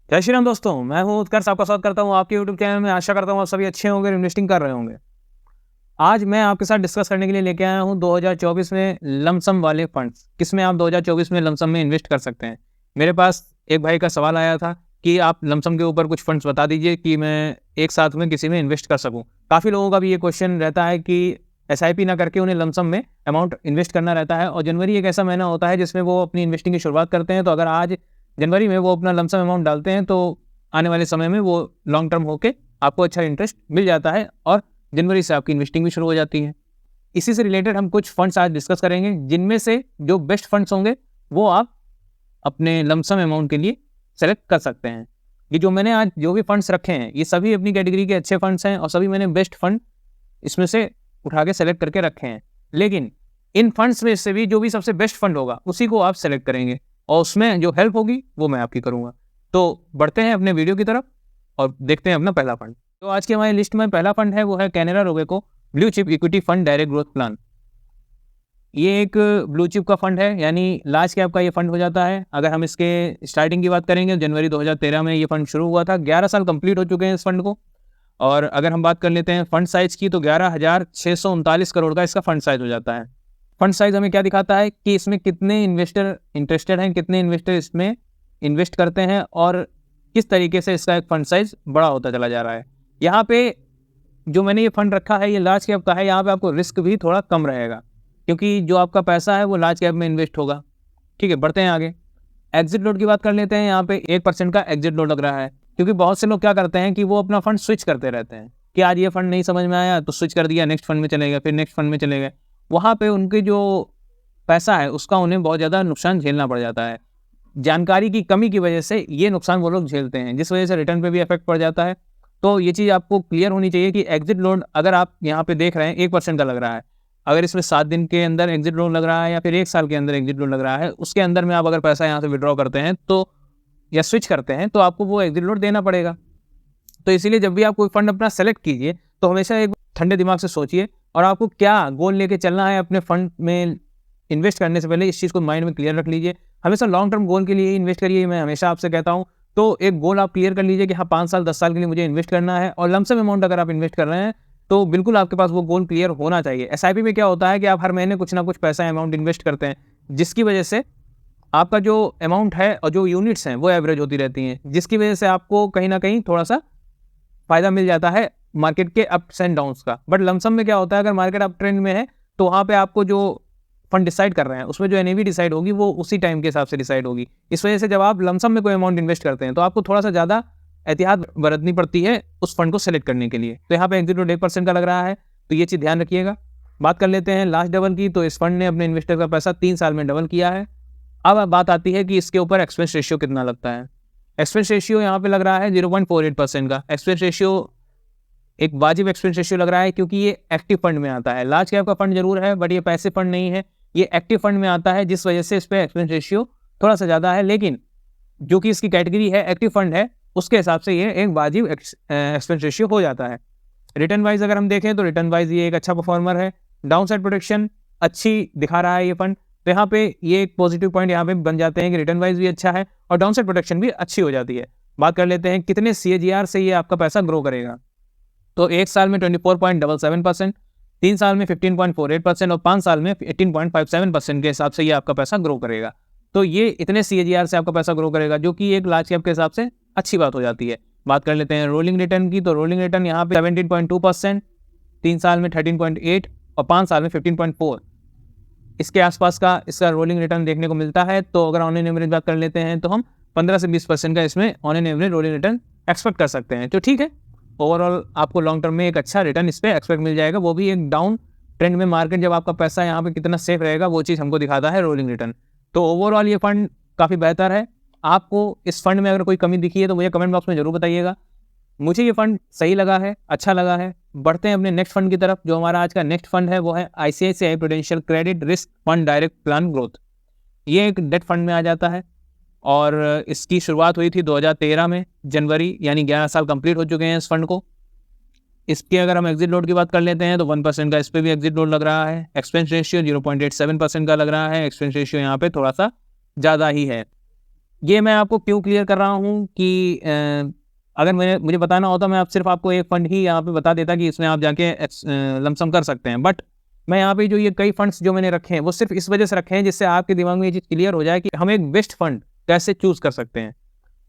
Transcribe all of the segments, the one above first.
जय श्री राम दोस्तों, मैं हूं उत्कर्ष, आपका स्वागत करता हूं आपके यूट्यूब चैनल में। आशा करता हूं आप सभी अच्छे होंगे और इन्वेस्टिंग कर रहे होंगे। आज मैं आपके साथ डिस्कस करने के लिए लेके आया हूं 2024 में लमसम वाले फंड्स, किसमें आप 2024 में लमसम में इन्वेस्ट कर सकते हैं। मेरे पास एक भाई का सवाल आया था कि आप लमसम के ऊपर कुछ फंड्स बता दीजिए कि मैं एक साथ में किसी में इन्वेस्ट कर सकूँ। काफ़ी लोगों का भी ये क्वेश्चन रहता है कि SIP ना करके उन्हें लमसम में अमाउंट इन्वेस्ट करना रहता है, और जनवरी एक ऐसा महीना होता है जिसमें वो अपनी इन्वेस्टिंग की शुरुआत करते हैं। तो अगर आज जनवरी में वो अपना लमसम अमाउंट डालते हैं तो आने वाले समय में वो लॉन्ग टर्म होके आपको अच्छा इंटरेस्ट मिल जाता है और जनवरी से आपकी इन्वेस्टिंग भी शुरू हो जाती है। इसी से रिलेटेड हम कुछ फंड्स आज डिस्कस करेंगे, जिनमें से जो बेस्ट फंड्स होंगे वो आप अपने लमसम अमाउंट के लिए सेलेक्ट कर सकते हैं। ये जो मैंने आज जो भी फंड्स रखे हैं ये सभी अपनी कैटेगरी के अच्छे फंड्स हैं और सभी मैंने बेस्ट फंड इसमें से उठा के सेलेक्ट करके रखे हैं। लेकिन इन फंड्स में से भी जो भी सबसे बेस्ट फंड होगा उसी को आप सेलेक्ट करेंगे और उसमें जो हेल्प होगी वो मैं आपकी करूँगा। तो बढ़ते हैं अपने वीडियो की तरफ और देखते हैं अपना पहला फंड। तो आज की हमारी लिस्ट में पहला फंड है वो है Canara Robeco blue chip equity fund direct growth plan. ये एक ब्लू चिप का फंड है, यानी लार्ज कैप का ये फंड हो जाता है। अगर हम इसके स्टार्टिंग की बात करेंगे, जनवरी 2013 में ये फंड शुरू हुआ था। 11 साल कंप्लीट हो चुके हैं इस फंड को। और अगर हम बात कर लेते हैं फंड साइज की तो 11,639 करोड़ का इसका फंड साइज हो जाता है। फंड साइज हमें क्या दिखाता है कि इसमें कितने इन्वेस्टर इंटरेस्टेड हैं, कितने इन्वेस्टर इसमें इन्वेस्ट करते हैं और किस तरीके से इसका एक फंड साइज बड़ा होता चला जा रहा है। यहाँ पे जो मैंने ये फंड रखा है ये लार्ज कैप का है। यहाँ पे आपको रिस्क भी थोड़ा कम रहेगा क्योंकि जो आपका पैसा है वो लार्ज कैप में इन्वेस्ट होगा। ठीक है, बढ़ते हैं आगे। एग्जिट लोड की बात कर लेते हैं। यहाँ पे 1% का एग्जिट लोड लग रहा है, क्योंकि बहुत से लोग क्या करते हैं कि वो अपना फंड स्विच करते रहते हैं कि आज ये फंड नहीं समझ में आया तो स्विच कर दिया, नेक्स्ट फंड में चले गए, फिर नेक्स्ट फंड में चले गए। वहाँ पे उनकी जो पैसा है उसका उन्हें बहुत ज़्यादा नुकसान झेलना पड़ जाता है। जानकारी की कमी की वजह से ये नुकसान वो लोग झेलते हैं, जिस वजह से रिटर्न पे भी इफेक्ट पड़ जाता है। तो ये चीज़ आपको क्लियर होनी चाहिए कि एग्जिट लोड अगर आप यहाँ पे देख रहे हैं 1% का लग रहा है, अगर इसमें 7 दिन के अंदर एग्जिट लोड लग रहा है या फिर 1 साल के अंदर एग्जिट लोड लग रहा है, उसके अंदर में आप अगर पैसा यहाँ से विड्रॉ करते हैं तो या स्विच करते हैं तो आपको वो एग्जिट लोड देना पड़ेगा। तो इसीलिए जब भी आप कोई फंड अपना सेलेक्ट कीजिए तो हमेशा एक ठंडे दिमाग से सोचिए और आपको क्या गोल लेके चलना है अपने फंड में इन्वेस्ट करने से पहले इस चीज़ को माइंड में क्लियर रख लीजिए। हमेशा लॉन्ग टर्म गोल के लिए इन्वेस्ट करिए, मैं हमेशा आपसे कहता हूँ। तो एक गोल आप क्लियर कर लीजिए कि हाँ 5 साल 10 साल के लिए मुझे इन्वेस्ट करना है, और लमसम अमाउंट अगर आप इन्वेस्ट कर रहे हैं तो बिल्कुल आपके पास वो गोल क्लियर होना चाहिए। SIP में क्या होता है कि आप हर महीने कुछ ना कुछ पैसा अमाउंट इन्वेस्ट करते हैं, जिसकी वजह से आपका जो अमाउंट है और जो यूनिट्स हैं वो एवरेज होती रहती हैं, जिसकी वजह से आपको कहीं ना कहीं थोड़ा सा फ़ायदा मिल जाता है मार्केट के अप्स एंड डाउन्स का। बट लमसम में क्या होता है, अगर मार्केट अप ट्रेंड में है तो वहाँ पे आपको जो फंड डिसाइड कर रहे हैं उसमें जो NAV डिसाइड होगी वो उसी टाइम के हिसाब से डिसाइड होगी। इस वजह से जब आप लमसम में कोई अमाउंट इन्वेस्ट करते हैं तो आपको थोड़ा सा ज़्यादा एहतियात बरतनी पड़ती है उस फंड को सेलेक्ट करने के लिए। तो यहाँ पे एग्जिट लोड 1% का लग रहा है, तो ये चीज़ ध्यान रखिएगा। बात कर लेते हैं लास्ट डबल की। तो इस फंड ने अपने इन्वेस्टर का पैसा 3 साल में डबल किया है। अब बात आती है कि इसके ऊपर एक्सपेंस रेशियो कितना लगता है। एक्सपेंस रेशियो यहाँ पे लग रहा है 0.48% का। एक्सपेंस रेशियो एक वाजिब एक्सपेंस रेशियो लग रहा है, क्योंकि ये एक्टिव फंड में आता है। लार्ज कैप का फंड जरूर है बट ये पैसिव फंड नहीं है, ये एक्टिव फंड में आता है, जिस वजह से इस पर एक्सपेंस रेशियो थोड़ा सा ज़्यादा है। लेकिन जो कि इसकी कैटेगरी है एक्टिव फंड है, उसके हिसाब से ये एक वाजिब एक्सपेंस रेशियो हो जाता है। रिटर्न वाइज अगर हम देखें तो रिटर्न वाइज ये एक अच्छा परफॉर्मर है। डाउन साइड प्रोटेक्शन अच्छी दिखा रहा है ये फंड, तो यहाँ पे ये एक पॉजिटिव पॉइंट यहाँ पे बन जाते हैं कि रिटर्न वाइज भी अच्छा है और डाउन साइड प्रोटेक्शन भी अच्छी हो जाती है। बात कर लेते हैं कितने CAGR से ये आपका पैसा ग्रो करेगा। तो 1 साल में 24.77%, 3 साल में 15.48% और 5 साल में 18.57% के हिसाब से ये आपका पैसा ग्रो करेगा। तो ये इतने CAGR से आपका पैसा ग्रो करेगा, जो कि एक लार्ज कैप के हिसाब से अच्छी बात हो जाती है। बात कर लेते हैं रोलिंग रिटर्न की। तो रोलिंग रिटर्न यहाँ पे 17.2%, 3 साल में 13.8 और 5 साल में 15.4 इसके आसपास का इसका रोलिंग रिटर्न देखने को मिलता है। तो अगर ऑन एन एवरेज बात कर लेते हैं तो हम 15 से 20% का इसमें on an average rolling return expect कर सकते हैं। तो ठीक है, ओवरऑल आपको लॉन्ग टर्म में एक अच्छा रिटर्न इस पर एक्सपेक्ट मिल जाएगा, वो भी एक डाउन ट्रेंड में। मार्केट जब आपका पैसा यहाँ पे कितना सेफ रहेगा वो चीज़ हमको दिखाता है रोलिंग रिटर्न। तो ओवरऑल ये फंड काफ़ी बेहतर है। आपको इस फंड में अगर कोई कमी दिखी है तो मुझे कमेंट बॉक्स में जरूर बताइएगा। मुझे ये फंड सही लगा है, अच्छा लगा है। बढ़ते हैं अपने नेक्स्ट फंड की तरफ। जो हमारा आज का नेक्स्ट फंड है वो है ICICI prudential credit risk fund direct plan growth. ये एक डेट फंड में आ जाता है और इसकी शुरुआत हुई थी 2013 में जनवरी, यानी 11 साल कंप्लीट हो चुके हैं इस फंड को। इसके अगर हम एग्जिट लोड की बात कर लेते हैं तो 1% का इस पर भी एग्जिट लोड लग रहा है। एक्सपेंस रेशियो 0.87% का लग रहा है। एक्सपेंस रेशियो यहाँ पे थोड़ा सा ज़्यादा ही है। ये मैं आपको क्यों क्लियर कर रहा हूँ कि अगर मुझे बताना होता मैं सिर्फ आपको एक फंड ही यहाँ पे बता देता कि इसमें आप जाके लमसम कर सकते हैं। बट मैं यहाँ पे जो ये कई फंड्स जो मैंने रखे हैं वो सिर्फ इस वजह से रखे हैं जिससे आपके दिमाग में ये चीज़ क्लियर हो जाए कि हम एक बेस्ट फंड कैसे चूज़ कर सकते हैं।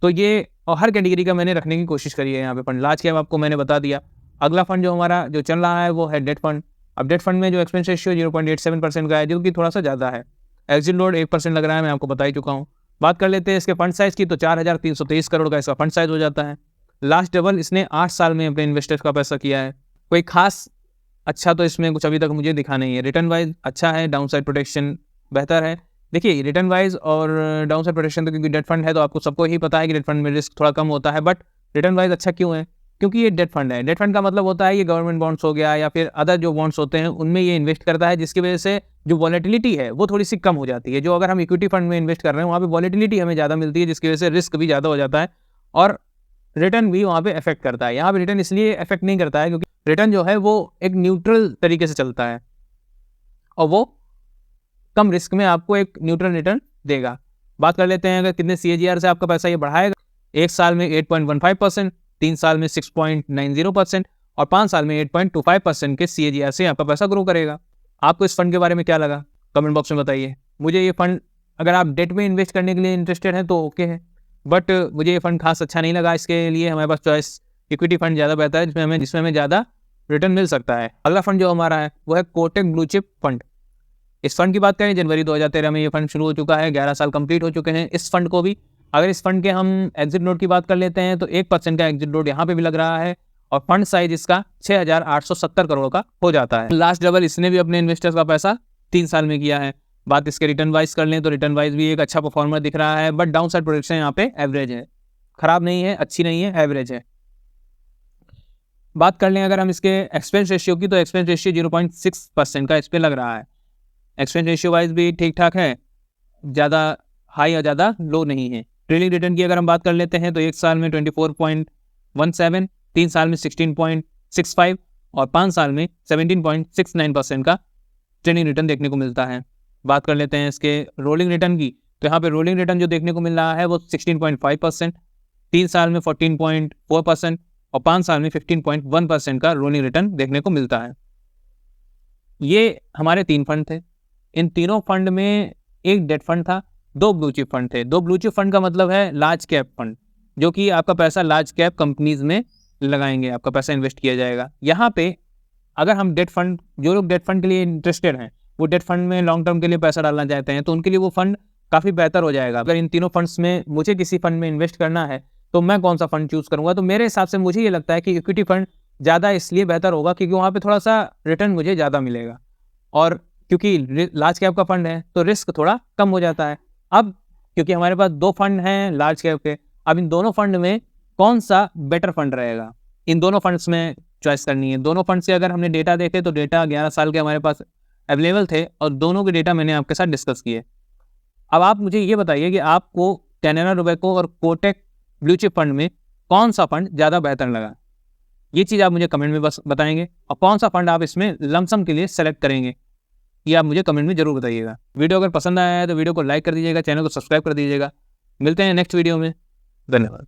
तो ये और हर कैटेगरी का मैंने रखने की कोशिश करी है यहाँ पे फंड। लार्ज कैप आपको मैंने बता दिया। अगला फंड जो हमारा जो चल रहा है वो है डेट फंड। अब डेट फंड में जो एक्सपेंस रेशियो 0.87% का है, जो कि थोड़ा सा ज़्यादा है। एग्जिट लोड 1% लग रहा है, मैं आपको बता ही चुका हूँ। बात कर लेते हैं इसके फंड साइज़ की, तो 4,323 करोड़ का इसका फंड साइज हो जाता है। लास्ट डबल इसने 8 साल में अपने इन्वेस्टर्स का पैसा किया है। कोई खास अच्छा तो इसमें कुछ अभी तक मुझे दिखा नहीं है। रिटर्न वाइज अच्छा है, डाउन साइड प्रोटेक्शन बेहतर है। देखिए रिटर्न वाइज और डाउन साइड प्रोटेक्शन तो क्योंकि डेट फंड है तो आपको सबको ही पता है कि डेट फंड में रिस्क थोड़ा कम होता है। बट रिटर्न वाइज अच्छा क्यों है? क्योंकि ये डेट फंड है। डेट फंड का मतलब होता है ये गवर्नमेंट बॉन्ड्स हो गया या फिर अदर जो बॉन्ड्स होते हैं उनमें ये इन्वेस्ट करता है, जिसकी वजह से जो वॉलेटिलिटी है वो थोड़ी सी कम हो जाती है। जो अगर हम इक्विटी फंड में इन्वेस्ट कर रहे हैं वहाँ पे वॉलेटिलिटी हमें ज़्यादा मिलती है, जिसकी वजह से रिस्क भी ज़्यादा हो जाता है और रिटर्न भी वहाँ पे इफेक्ट करता है। यहाँ पे रिटर्न इसलिए इफेक्ट नहीं करता है क्योंकि रिटर्न जो है वो एक न्यूट्रल तरीके से चलता है और वो कम रिस्क में आपको एक न्यूट्रल रिटर्न देगा। बात कर लेते हैं अगर कितने CAGR से आपका पैसा ये बढ़ाएगा। 1 साल में 8.15%, 3 साल में 6.90% और 5 साल में 8.25% के CAGR से आपका पैसा ग्रो करेगा। आपको इस फंड के बारे में क्या लगा कमेंट बॉक्स में बताइए। मुझे ये फंड अगर आप डेट में इन्वेस्ट करने के लिए इंटरेस्टेड हैं तो ओके है, बट मुझे ये फंड खास अच्छा नहीं लगा। इसके लिए हमारे पास चॉइस इक्विटी फंड ज़्यादा बेहतर है जिसमें हमें ज़्यादा रिटर्न मिल सकता है। अगला फंड जो हमारा है वो है कोटक ब्लू चिप फंड। इस फंड की बात करें जनवरी 2013 में ये फंड शुरू हो चुका है, 11 साल कंप्लीट हो चुके हैं इस फंड को भी। अगर इस फंड के हम एग्जिट लोड की बात कर लेते हैं तो 1% का एग्जिट लोड यहाँ पे भी लग रहा है और फंड साइज इसका 6,870 करोड़ का हो जाता है। लास्ट डबल इसने भी अपने इन्वेस्टर्स का पैसा 3 साल में किया है। बात इसके रिटर्न वाइज कर लें तो रिटर्न वाइज भी एक अच्छा परफॉर्मर दिख रहा है, बट डाउन साइड प्रोटेक्शन यहाँ पे एवरेज है, खराब नहीं है, अच्छी नहीं है, एवरेज है। बात कर लें अगर हम इसके एक्सपेंस रेशियो की, तो एक्सपेंस रेशियो 0.6% का इस पर लग रहा है। एक्सपेंस रेशियो वाइज भी ठीक ठाक है, ज़्यादा हाई और ज़्यादा लो नहीं है। ट्रेलिंग रिटर्न की अगर हम बात कर लेते हैं तो 1 साल में 24.17, 3 साल में 16.65 और 5 साल में 17.69% का ट्रेलिंग रिटर्न देखने को मिलता है। बात कर लेते हैं इसके रोलिंग रिटर्न की, तो यहाँ पे रोलिंग रिटर्न जो देखने को मिल रहा है वो 16.5%, 3 साल में 14.4% और 5 साल में 15.1% का रोलिंग रिटर्न देखने को मिलता है। ये हमारे 3 फंड थे। इन तीनों फंड में एक डेट फंड था, 2 ब्लू चिप फंड थे। 2 ब्लू चिप फंड का मतलब है लार्ज कैप फंड, जो कि आपका पैसा लार्ज कैप कंपनीज में लगाएंगे, आपका पैसा इन्वेस्ट किया जाएगा। यहाँ पे अगर हम डेट फंड, जो लोग डेट फंड के लिए इंटरेस्टेड हैं, वो डेट फंड में लॉन्ग टर्म के लिए पैसा डालना चाहते हैं, तो उनके लिए वो फंड काफ़ी बेहतर हो जाएगा। अगर इन तीनों फंड्स में मुझे किसी फंड में इन्वेस्ट करना है तो मैं कौन सा फंड चूज़ करूँगा, तो मेरे हिसाब से मुझे ये लगता है कि इक्विटी फंड ज़्यादा इसलिए बेहतर होगा क्योंकि वहाँ पे थोड़ा सा रिटर्न मुझे ज़्यादा मिलेगा और क्योंकि लार्ज कैप का फंड है तो रिस्क थोड़ा कम हो जाता है। अब क्योंकि हमारे पास 2 फंड हैं लार्ज कैप के, अब इन दोनों फंड में कौन सा बेटर फंड रहेगा, इन दोनों फंड्स में चॉइस करनी है। दोनों फंड से अगर हमने डेटा देखे तो डेटा 11 साल के हमारे पास अवेलेबल थे और दोनों के डेटा मैंने आपके साथ डिस्कस किए। अब आप मुझे ये बताइए कि आपको कैनरा रोबेको और कोटक ब्लू चिप फंड में कौन सा फंड ज़्यादा बेहतर लगा। ये चीज़ आप मुझे कमेंट में बस बताएंगे और कौन सा फंड आप इसमें लमसम के लिए सेलेक्ट करेंगे ये आप मुझे कमेंट में जरूर बताइएगा। वीडियो अगर पसंद आया है तो वीडियो को लाइक कर दीजिएगा, चैनल को सब्सक्राइब कर दीजिएगा। मिलते हैं नेक्स्ट वीडियो में, धन्यवाद।